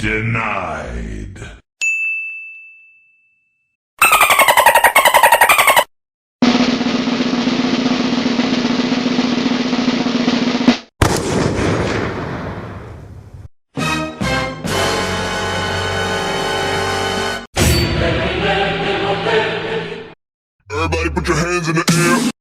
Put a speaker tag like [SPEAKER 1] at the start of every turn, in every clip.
[SPEAKER 1] Denied. Everybody put your hands in the air.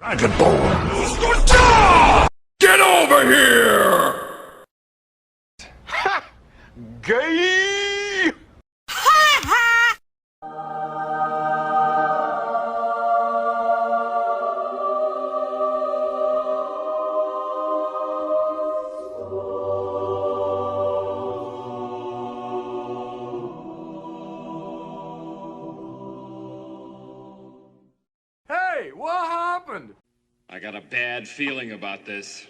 [SPEAKER 1] Dragonborn! Get over here! Ha! Gay! Ha ha!
[SPEAKER 2] Hey, what happened?
[SPEAKER 3] I got a bad feeling about this.